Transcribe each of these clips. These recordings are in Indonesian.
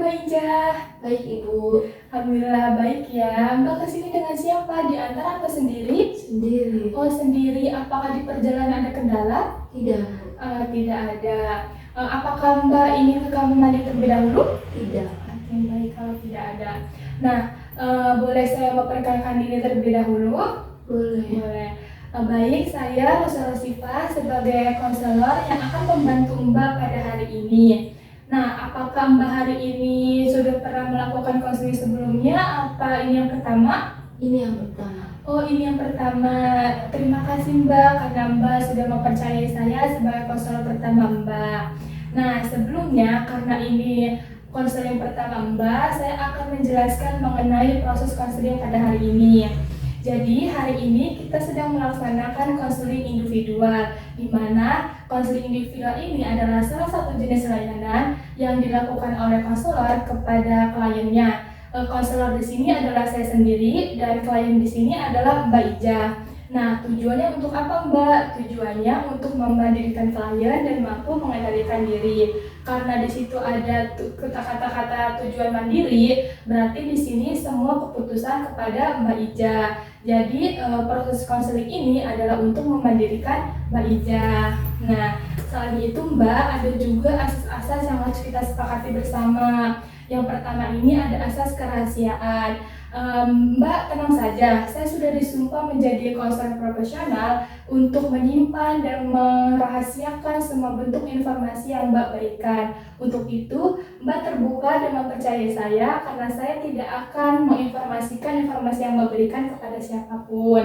Mbak Ija. Baik Ibu, Alhamdulillah baik ya. Mbak kesini dengan siapa? Diantar atau sendiri? sendiri. Oh sendiri. Apakah di perjalanan ada kendala? Tidak, Tidak ada. Apakah Mbak ingin ke kamar mandi terlebih dahulu? tidak. Oke, baik kalau tidak ada. Nah, boleh saya memperkenalkan diri terlebih dahulu? Boleh. Boleh. Baik, saya Rosa Rosifa sebagai konselor yang akan membantu Mbak pada hari ini. Nah, apakah Mbak hari ini sudah pernah melakukan konseling sebelumnya? Apa ini yang pertama? Ini yang pertama. Oh, ini yang pertama. Terima kasih Mbak karena Mbak sudah mempercayai saya sebagai konselor pertama Mbak. Nah, sebelumnya karena ini konseling pertama Mbak, saya akan menjelaskan mengenai proses konseling pada hari ini. Jadi hari ini kita sedang melaksanakan konseling individual, di mana konseling individual ini adalah salah satu jenis layanan yang dilakukan oleh konselor kepada kliennya. Konselor di sini adalah saya sendiri dan klien di sini adalah Mbak Ija. Nah, tujuannya untuk apa Mbak? Tujuannya untuk memandirikan klien dan mampu mengendalikan diri. Karena di situ ada kata-kata tujuan mandiri, berarti di sini semua keputusan kepada Mbak Ija. Jadi proses konseling ini adalah untuk memandirikan Mbak Ija. Nah, selain itu Mbak, ada juga asas-asas yang harus kita sepakati bersama. Yang pertama ini ada asas kerahasiaan. Mbak tenang saja, saya sudah disumpah menjadi konselor profesional untuk menyimpan dan merahasiakan semua bentuk informasi yang Mbak berikan. Untuk itu, Mbak terbuka dan mempercayai saya karena saya tidak akan menginformasikan informasi yang Mbak berikan kepada siapapun.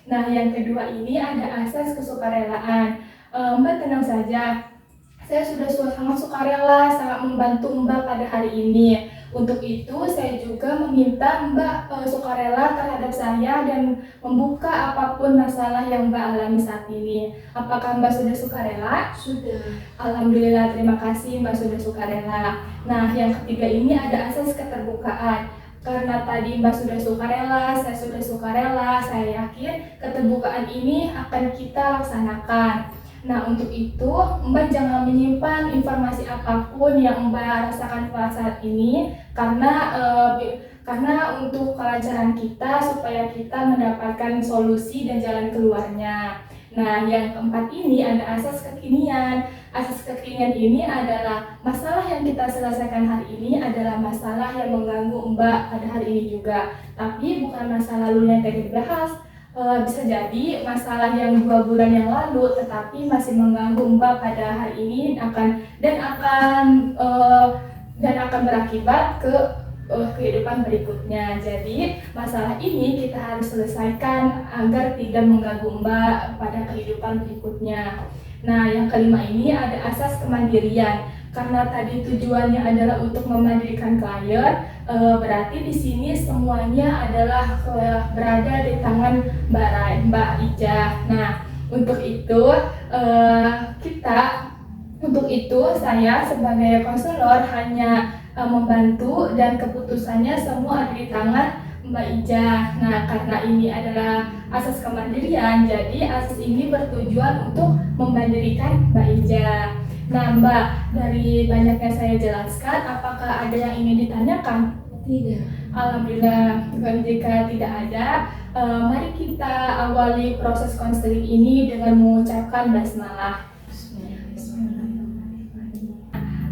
Nah, yang kedua ini ada asas kesukarelaan. Mbak tenang saja, saya sudah sangat sukarela, sangat membantu Mbak pada hari ini. Untuk itu, saya juga meminta Mbak sukarela terhadap saya dan membuka apapun masalah yang Mbak alami saat ini. Apakah Mbak sudah sukarela? Sudah. Alhamdulillah, terima kasih Mbak sudah sukarela. Nah, yang ketiga ini ada asas keterbukaan. Karena tadi Mbak sudah sukarela, saya sudah sukarela, saya yakin keterbukaan ini akan kita laksanakan. Nah, untuk itu Mbak jangan menyimpan informasi apapun yang Mbak rasakan pada saat ini karena untuk kelancaran kita supaya kita mendapatkan solusi dan jalan keluarnya. Nah, yang keempat ini ada asas kekinian. Asas kekinian ini adalah masalah yang kita selesaikan hari ini adalah masalah yang mengganggu Mbak pada hari ini juga. Tapi bukan masa lalu yang tadi dibahas. Bisa jadi masalah yang 2 bulan yang lalu tetapi masih mengganggu Mbak pada hari ini akan berakibat ke kehidupan berikutnya. Jadi masalah ini kita harus selesaikan agar tidak mengganggu Mbak pada kehidupan berikutnya. Nah, yang kelima ini ada asas kemandirian. Karena tadi tujuannya adalah untuk memandirikan klien, berarti di sini semuanya adalah berada di tangan Mbak Ija. Nah, untuk itu saya sebagai konselor hanya membantu dan keputusannya semua ada di tangan Mbak Ija. Nah, karena ini adalah asas kemandirian, jadi asas ini bertujuan untuk memandirikan Mbak Ija. Nah Mbak, dari banyaknya saya jelaskan, apakah ada yang ingin ditanyakan? Tidak. Alhamdulillah, jika tidak ada, mari kita awali proses konseling ini dengan mengucapkan basmalah.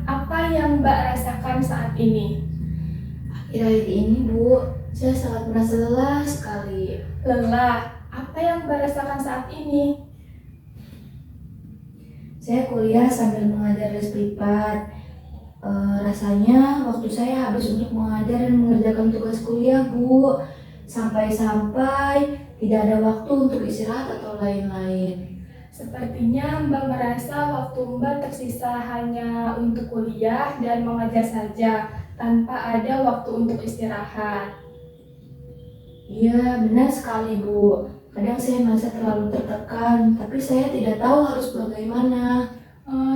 Apa yang Mbak rasakan saat ini? Akhir-akhir ini Bu, saya sangat merasa lelah sekali. Lelah, apa yang Mbak rasakan saat ini? Saya kuliah sambil mengajar les privat. Rasanya waktu saya habis untuk mengajar dan mengerjakan tugas kuliah Bu. Sampai-sampai tidak ada waktu untuk istirahat atau lain-lain. Sepertinya Mbak merasa waktu Mbak tersisa hanya untuk kuliah dan mengajar saja, tanpa ada waktu untuk istirahat. Iya, benar sekali Bu. Kadang saya merasa terlalu tertekan, tapi saya tidak tahu harus bagaimana.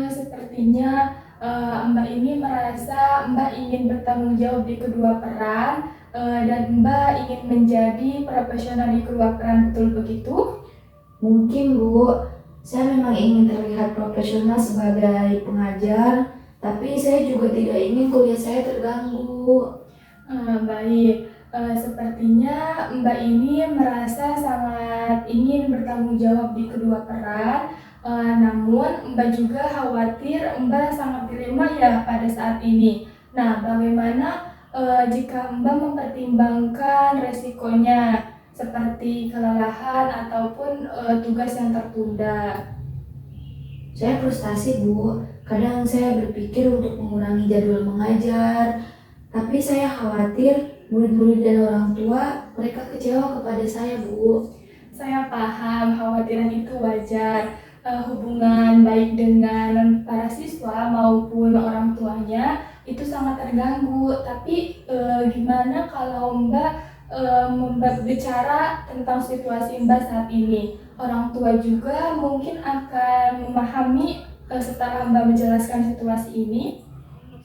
Sepertinya Mbak ini merasa Mbak ingin bertanggung jawab di kedua peran dan Mbak ingin menjadi profesional di kedua peran, betul begitu? Mungkin Bu, saya memang ingin terlihat profesional sebagai pengajar, Tapi saya juga tidak ingin kuliah saya terganggu. Baik. Sepertinya Mbak ini merasa sangat ingin bertanggung jawab di kedua peran, namun Mbak juga khawatir Mbak sangat dilema ya pada saat ini. Nah, bagaimana jika Mbak mempertimbangkan resikonya seperti kelelahan ataupun tugas yang tertunda? Saya frustasi, Bu. Kadang saya berpikir untuk mengurangi jadwal mengajar, tapi saya khawatir murid-murid dan orang tua mereka kecewa kepada saya, Bu. Saya paham, khawatiran itu wajar. Hubungan baik dengan para siswa maupun orang tuanya itu sangat terganggu. Tapi gimana kalau Mbak bicara tentang situasi Mbak saat ini? Orang tua juga mungkin akan memahami setelah Mbak menjelaskan situasi ini.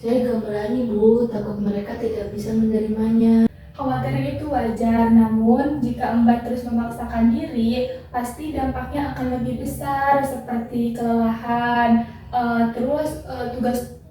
Saya gak berani, Bu. Takut mereka tidak bisa menerimanya. Khawatir itu wajar, namun jika Mbak terus memaksakan diri, pasti dampaknya akan lebih besar seperti kelelahan,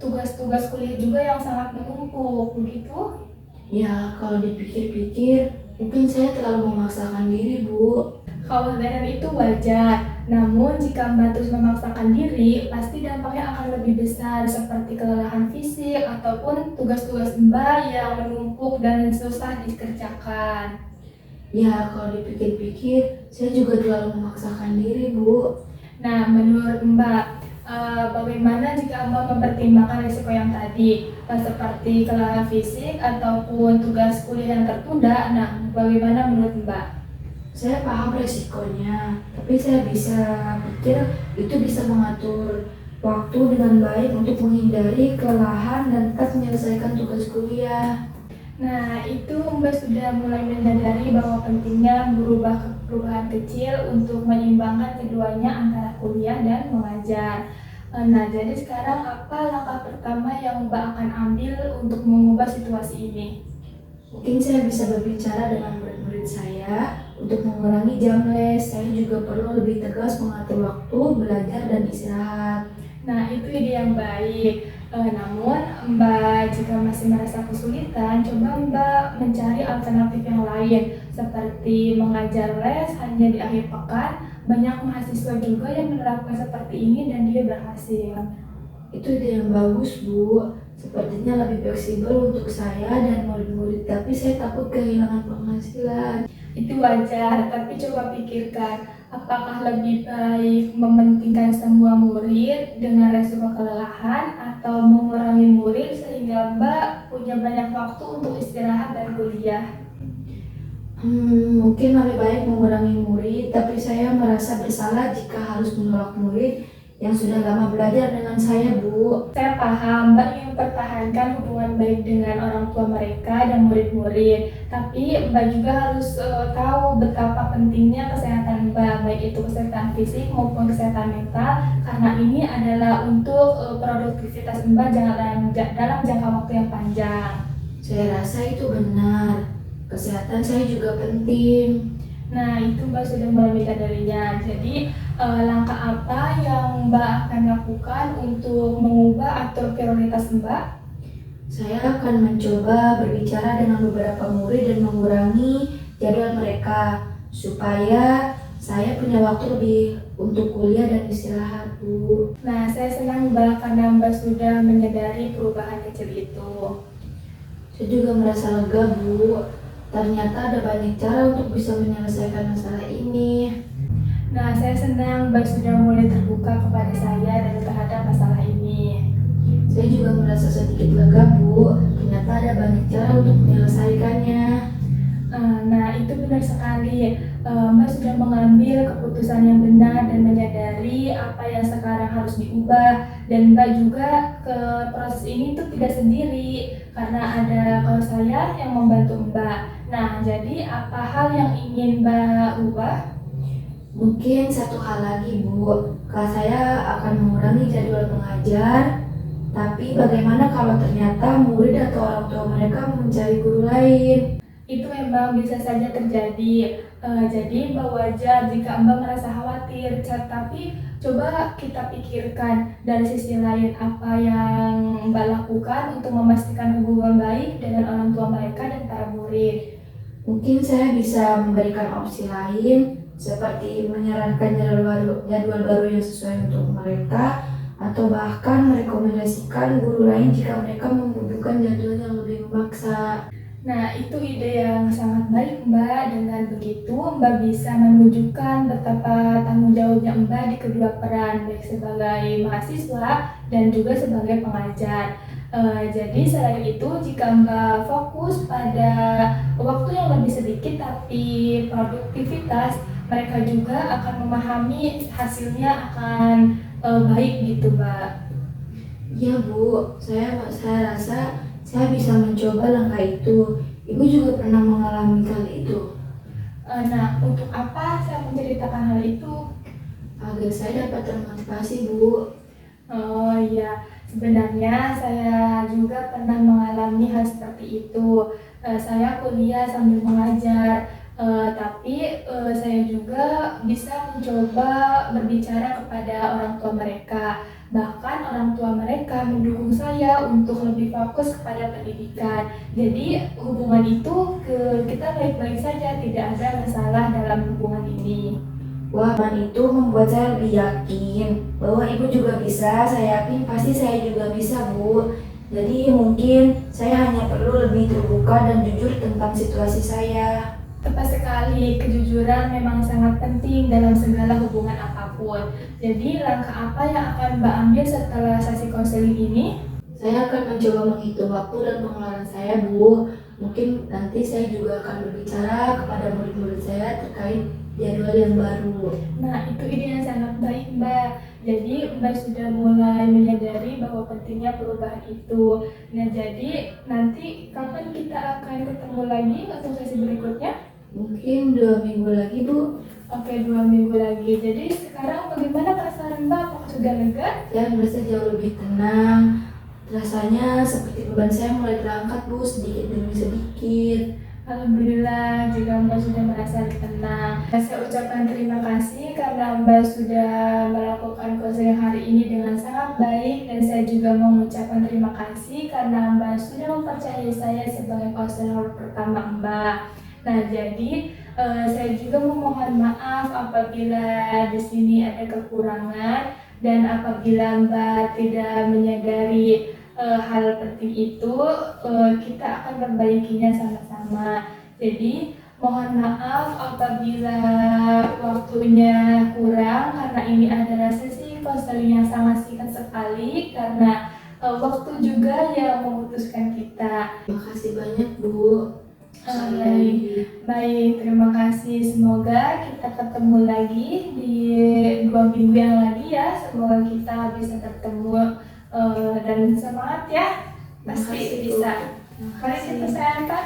tugas-tugas kuliah juga yang sangat menumpuk, begitu? Ya, kalau dipikir-pikir, mungkin saya terlalu memaksakan diri, Bu. Kekhawatiran itu wajar, namun jika Mbak terus memaksakan diri, pasti dampaknya akan lebih besar seperti kelelahan fisik ataupun tugas-tugas Mbak yang menumpuk dan susah dikerjakan. Ya, kalau dipikir-pikir, saya juga terlalu memaksakan diri, Bu. Nah, menurut Mbak, bagaimana jika Mbak mempertimbangkan risiko yang tadi, seperti kelelahan fisik ataupun tugas kuliah yang tertunda? Nah, bagaimana menurut Mbak? Saya paham resikonya, tapi saya bisa pikir itu bisa mengatur waktu dengan baik untuk menghindari kelelahan dan tetap menyelesaikan tugas kuliah. Nah, itu Mbak sudah mulai menyadari bahwa pentingnya berubah perubahan kecil untuk menyeimbangkan keduanya antara kuliah dan mengajar. Nah, jadi sekarang apa langkah pertama yang Mbak akan ambil untuk mengubah situasi ini? Mungkin saya bisa berbicara dengan murid-murid saya untuk mengurangi jam les. Saya juga perlu lebih tegas mengatur waktu belajar dan istirahat. Nah, itu ide yang baik. Namun, Mbak jika masih merasa kesulitan, coba Mbak mencari alternatif yang lain, seperti mengajar les hanya di akhir pekan. Banyak mahasiswa juga yang menerapkan seperti ini dan dia berhasil. Itu ide yang bagus, Bu. Sepertinya lebih fleksibel untuk saya dan murid-murid, tapi saya takut kehilangan penghasilan. Itu wajar, tapi coba pikirkan, apakah lebih baik mementingkan semua murid dengan resiko kelelahan atau mengurangi murid sehingga Mbak punya banyak waktu untuk istirahat dan kuliah. Mungkin lebih baik mengurangi murid, tapi saya merasa bersalah jika harus menolak murid yang sudah lama belajar dengan saya, Bu. Saya paham Mbak ingin mempertahankan hubungan baik dengan orang tua mereka dan murid-murid, tapi Mbak juga harus tahu betapa pentingnya kesehatan Mbak, baik itu kesehatan fisik maupun kesehatan mental, karena ini adalah untuk produktivitas Mbak dalam jangka waktu yang panjang. Saya rasa itu benar. Kesehatan saya juga penting. Nah, itu Mbak sudah mulai menyadarinya. Jadi, langkah apa yang Mbak akan lakukan untuk mengubah atur prioritas Mbak? Saya akan mencoba berbicara dengan beberapa murid dan mengurangi jadwal mereka supaya saya punya waktu lebih untuk kuliah dan istirahat, Bu. Nah, saya senang Mbak karena Mbak sudah menyadari perubahan kecil itu. Saya juga merasa lega, Bu. Ternyata ada banyak cara untuk bisa menyelesaikan masalah ini. Nah, saya senang Mbak sudah mulai terbuka kepada saya dan terhadap masalah ini. Saya juga merasa sedikit lega, Bu. Ternyata ada banyak cara untuk menyelesaikannya. Nah, itu benar sekali. Mbak sudah mengambil keputusan yang benar dan menyadari apa yang sekarang harus diubah. Dan Mbak juga ke proses ini tuh tidak sendiri, karena ada kalau saya yang membantu Mbak. Nah, jadi apa hal yang ingin Mbak ubah? Mungkin satu hal lagi, Bu. Kelas saya akan mengurangi jadwal mengajar. Tapi bagaimana kalau ternyata murid atau orang tua mereka mencari guru lain? Itu memang bisa saja terjadi. Jadi Mbak wajar jika Mbak merasa khawatir, tapi coba kita pikirkan dari sisi lain apa yang Mbak lakukan untuk memastikan hubungan baik dengan orang tua mereka dan para murid. Mungkin saya bisa memberikan opsi lain seperti menyarankan jadwal baru yang sesuai untuk mereka atau bahkan merekomendasikan guru lain jika mereka membutuhkan jadwal yang lebih memaksa. Nah, itu ide yang sangat baik, Mbak. Dengan begitu, Mbak bisa menunjukkan betapa tanggung jawabnya Mbak di kedua peran, baik sebagai mahasiswa dan juga sebagai pengajar. Jadi selain itu, jika Mbak fokus pada waktu yang lebih sedikit tapi produktivitas, mereka juga akan memahami hasilnya akan baik gitu, Mbak. Ya Bu, saya rasa saya bisa mencoba langkah itu. Ibu juga pernah mengalami hal itu. Nah, untuk apa saya menceritakan hal itu? Agar saya dapat termotivasi, Bu. Oh iya, sebenarnya saya juga pernah mengalami hal seperti itu. Saya kuliah sambil mengajar, tapi saya juga bisa mencoba berbicara kepada orang tua mereka. Bahkan orang tua mereka mendukung saya untuk lebih fokus kepada pendidikan. Jadi hubungan itu kita baik-baik saja, tidak ada masalah dalam hubungan ini. Wah, itu membuat saya lebih yakin bahwa ibu juga bisa. Saya yakin pasti saya juga bisa, Bu. Jadi mungkin saya hanya perlu lebih terbuka dan jujur tentang situasi saya. Tepat sekali, kejujuran memang sangat penting dalam segala hubungan apapun. Jadi langkah apa yang akan Mbak ambil setelah sesi konseling ini? Saya akan mencoba menghitung waktu dan pengeluaran saya, Bu. Mungkin nanti saya juga akan berbicara kepada murid-murid saya terkait jadwal yang baru. Nah, itu ide yang sangat baik, Mbak. Jadi, Mbak sudah mulai menyadari bahwa pentingnya perubahan itu. Nah, jadi nanti kapan kita akan ketemu lagi untuk sesi berikutnya? Mungkin 2 minggu lagi, Bu. Oke, 2 minggu lagi. Jadi sekarang bagaimana perasaan Mbak? Apakah sudah lega? Saya merasa jauh lebih tenang. Rasanya seperti beban saya mulai terangkat, Bu, sedikit demi sedikit. Alhamdulillah, jika Mbak sudah merasa tenang. Saya ucapkan terima kasih karena Mbak sudah melakukan konseling hari ini dengan sangat baik, dan saya juga mau mengucapkan terima kasih karena Mbak sudah mempercayai saya sebagai konselor pertama Mbak. Nah, jadi saya juga memohon maaf apabila di sini ada kekurangan dan apabila Mbak tidak menyadari hal penting itu, kita akan perbaikinya sama-sama. Jadi mohon maaf apabila waktunya kurang karena ini adalah sesi konseling yang sangat singkat sekali karena waktu juga yang memutuskan kita. Terima kasih banyak, Bu. Baik, terima kasih. Semoga kita ketemu lagi di 2 minggu yang lagi ya. Semoga kita bisa bertemu dan semangat ya. Pasti bisa. Mari kita sayang, Pak.